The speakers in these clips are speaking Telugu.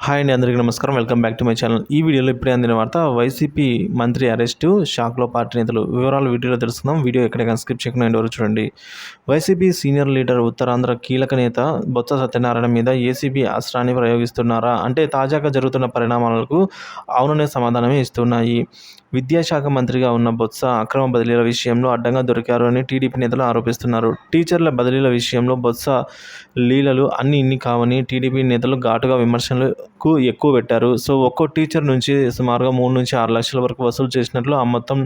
హాయ్ అండి, అందరికీ నమస్కారం. Welcome back to my channel. ఈ వీడియోలో ఇప్పుడే అందిన వార్త, వైసీపీ మంత్రి అరెస్టు, షాక్లో పార్టీ నేతలు. వివరాలు వీడియోలో తెలుసుకుందాం. వీడియో ఎక్కడికైనా స్కిప్ చేయకుండా ఎండ్ వరకు చూడండి. వైసీపీ సీనియర్ లీడర్, ఉత్తరాంధ్ర కీలక నేత బొత్స సత్యనారాయణ మీద ఏసీబీ అస్త్రాన్ని ప్రయోగిస్తున్నారా అంటే తాజాగా జరుగుతున్న పరిణామాలకు అవుననే సమాధానమే ఇస్తున్నాయి. విద్యాశాఖ మంత్రిగా ఉన్న బొత్స అక్రమ బదిలీల విషయంలో అడ్డంగా దొరికారు అని టీడీపీ నేతలు ఆరోపిస్తున్నారు. టీచర్ల బదిలీల విషయంలో బొత్స లీలలు అన్ని ఇన్ని కావని టీడీపీ నేతలు ఘాటుగా విమర్శలకు ఎక్కువ పెట్టారు. సో ఒక్కో టీచర్ నుంచి సుమారుగా 3 నుంచి 6 లక్షల వరకు వసూలు చేసినట్లు, ఆ మొత్తం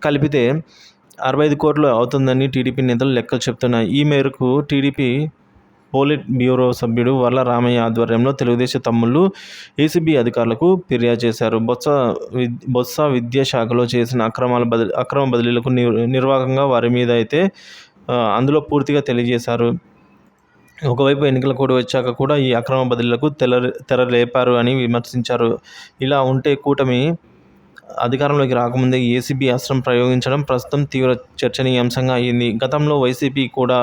కలిపితే 65 కోట్లు అవుతుందని టీడీపీ నేతలు లెక్కలు చెబుతున్నాయి. ఈ మేరకు టీడీపీ పోలిట్ బ్యూరో సభ్యుడు వర్ల రామయ్య ఆధ్వర్యంలో తెలుగుదేశం తమ్ముళ్లు ఏసీబీ అధికారులకు ఫిర్యాదు చేశారు. బొత్స విద్యాశాఖలో చేసిన అక్రమ బదిలీలకు నిర్వాహకంగా వారి మీద అయితే అందులో పూర్తిగా తెలియజేశారు. ఒకవైపు ఎన్నికల కోడ్ వచ్చాక కూడా ఈ అక్రమ బదిలీలకు తెరలేపారు అని విమర్శించారు. ఇలా ఉంటే కూటమి అధికారంలోకి రాకముందే ఏసీబీ అస్త్రం ప్రయోగించడం ప్రస్తుతం తీవ్ర చర్చనీయాంశంగా అయింది. గతంలో వైసీపీ కూడా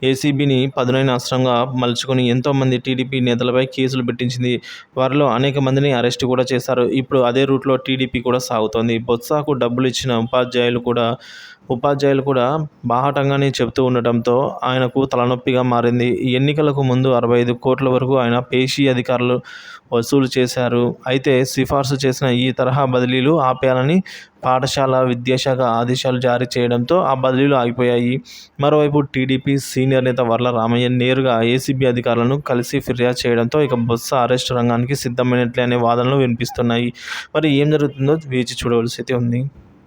ఏసీబీని పదునైన అస్త్రంగా మలుచుకొని ఎంతోమంది టీడీపీ నేతలపై కేసులు పెట్టించింది. వారిలో అనేక మందిని అరెస్టు కూడా చేశారు. ఇప్పుడు అదే రూట్లో టీడీపీ కూడా సాగుతోంది. బొత్సకు డబ్బులు ఇచ్చిన ఉపాధ్యాయులు కూడా బాహాటంగానే చెబుతూ ఉండటంతో ఆయనకు తలనొప్పిగా మారింది. ఎన్నికలకు ముందు 65 కోట్ల వరకు ఆయన పేషీ అధికారులు వసూలు చేశారు. అయితే సిఫార్సు చేసిన ఈ తరహా బదిలీలు ఆపేయాలని పాఠశాల విద్యాశాఖ ఆదేశాలు జారీ చేయడంతో ఆ బదిలీలు ఆగిపోయాయి. మరోవైపు టీడీపీ సీనియర్ నేత వర్ల రామయ్య నేరుగా ఏసీబీ అధికారులను కలిసి ఫిర్యాదు చేయడంతో ఇక బొత్స అరెస్టు రంగానికి సిద్ధమైనట్లే అనే వాదనలు వినిపిస్తున్నాయి. మరి ఏం జరుగుతుందో వేచి చూడవలసి ఉంది.